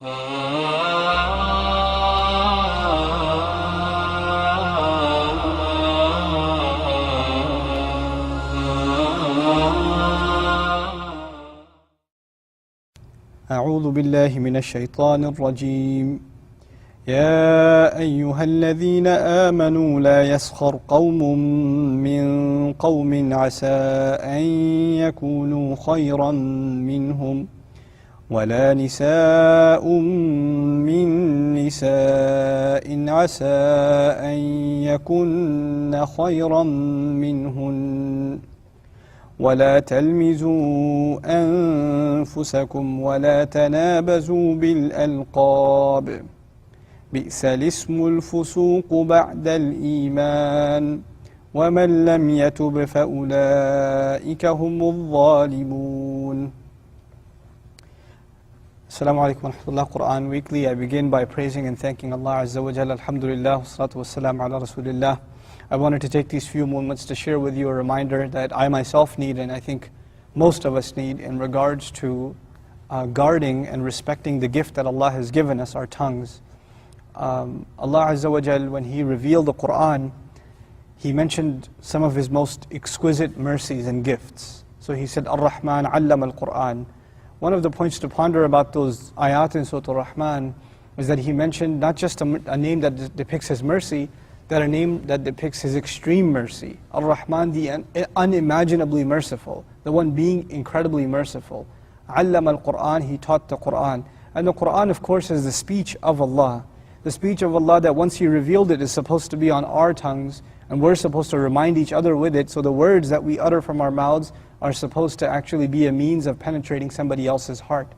أعوذ بالله من الشيطان الرجيم يا أيها الذين آمنوا لا يسخر قوم من قوم عسى أن يكونوا خيرا منهم ولا نساء من نساء عسى أن يكن خيرا منهن ولا تلمزوا أنفسكم ولا تنابزوا بالألقاب بئس الاسم الفسوق بعد الإيمان ومن لم يتب فأولئك هم الظالمون. Assalamu alaikum wa rahmatullah. Quran Weekly. I begin by praising and thanking Allah Azza wa Jalla. Alhamdulillah, wassalatu wassalam ala Rasulillah. I wanted to take these few moments to share with you a reminder that I myself need, and I think most of us need, in regards to guarding and respecting the gift that Allah has given us, our tongues. Allah Azza wa Jal, when He revealed the Quran, He mentioned some of His most exquisite mercies and gifts. So He said, Ar-Rahman allama al-Quran. One of the points to ponder about those ayat in Surah Ar-Rahman is that He mentioned not just a name that depicts His mercy, that a name that depicts His extreme mercy. Ar-Rahman, the unimaginably merciful, the one being incredibly merciful. Allama al-Quran, He taught the Quran. And the Quran, of course, is the speech of Allah. The speech of Allah that once He revealed it is supposed to be on our tongues, and we're supposed to remind each other with it, so the words that we utter from our mouths are supposed to actually be a means of penetrating somebody else's heart.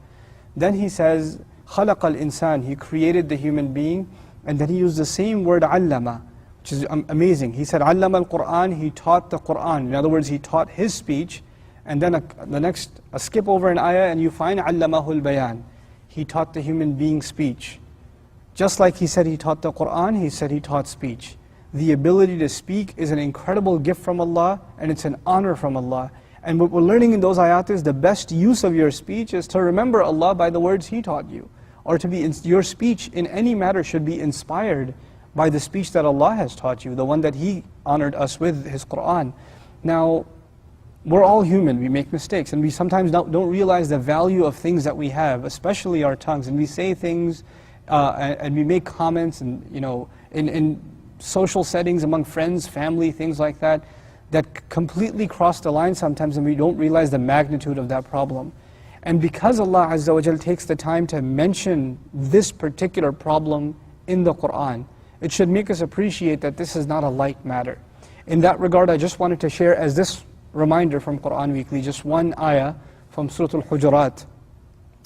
Then He says, خَلَقَ الْإِنسان, He created the human being, and then He used the same word allama, which is amazing. He said, allama al-Quran, He taught the Quran. In other words, He taught His speech, and then a skip over an ayah, and you find allamahu al-bayan. He taught the human being speech. Just like He said He taught the Quran, He said He taught speech. The ability to speak is an incredible gift from Allah, and it's an honor from Allah. And what we're learning in those ayat is the best use of your speech is to remember Allah by the words He taught you. Or to be, your speech in any matter should be inspired by the speech that Allah has taught you, the one that He honored us with, His Quran. Now, we're all human, we make mistakes, and we sometimes don't realize the value of things that we have, especially our tongues, and we say things and we make comments, and in social settings among friends, family, things like that, that completely cross the line sometimes, and we don't realize the magnitude of that problem. And because Allah Azza wa Jal takes the time to mention this particular problem in the Quran, it should make us appreciate that this is not a light matter. In that regard, I just wanted to share as this reminder from Quran Weekly, just one ayah from Surah Al-Hujurat.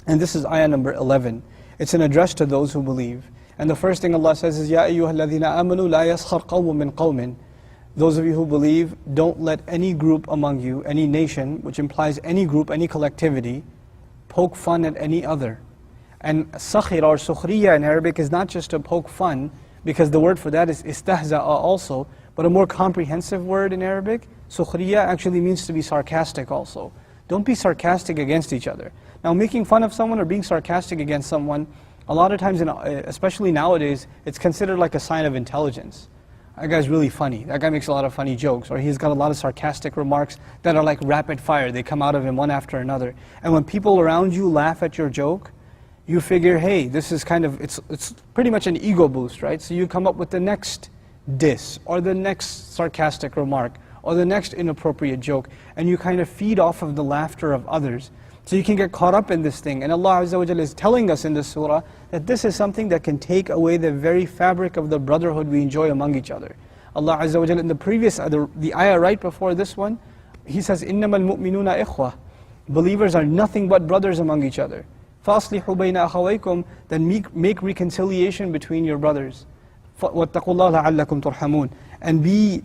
And this is ayah number 11. It's an address to those who believe. And the first thing Allah says is, Ya ayyuha alladhina amanu la yaskhar qawmun min qawmin. Those of you who believe, don't let any group among you, any nation, which implies any group, any collectivity, poke fun at any other. And sakhir or sukhriya in Arabic is not just to poke fun, because the word for that is istahza'a also, but a more comprehensive word in Arabic, sukhriya, actually means to be sarcastic also. Don't be sarcastic against each other. Now, making fun of someone or being sarcastic against someone, a lot of times, especially nowadays, it's considered like a sign of intelligence. That guy's really funny. That guy makes a lot of funny jokes. Or he's got a lot of sarcastic remarks that are like rapid fire. They come out of him one after another. And when people around you laugh at your joke, you figure, hey, this is kind of, it's pretty much an ego boost, right? So you come up with the next diss, or the next sarcastic remark, or the next inappropriate joke, and you kind of feed off of the laughter of others. So you can get caught up in this thing. And Allah Azza wa Jalla is telling us in this surah that this is something that can take away the very fabric of the brotherhood we enjoy among each other. Allah Azza wa Jalla in the previous, the ayah right before this one, He says, إِنَّمَا الْمُؤْمِنُونَ إِخْوَةً. Believers are nothing but brothers among each other. فَأَصْلِحُوا بَيْنَ أَخَوَيْكُمْ. Then make reconciliation between your brothers. وَاتَّقُوا اللَّهَ لَعَلَّكُمْ تُرْحَمُونَ. And be,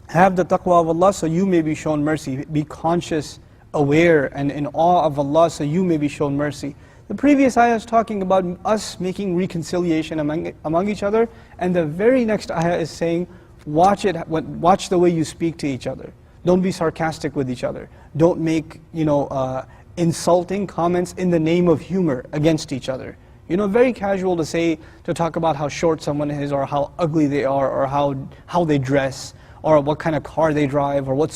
have the taqwa of Allah so you may be shown mercy. Be conscious, aware, and in awe of Allah so you may be shown mercy. The previous ayah is talking about us making reconciliation among each other, and the very next ayah is saying, watch the way you speak to each other. Don't be sarcastic with each other. Don't make insulting comments in the name of humor against each other. You know, very casual to talk about how short someone is, or how ugly they are, or how they dress, or what kind of car they drive, or what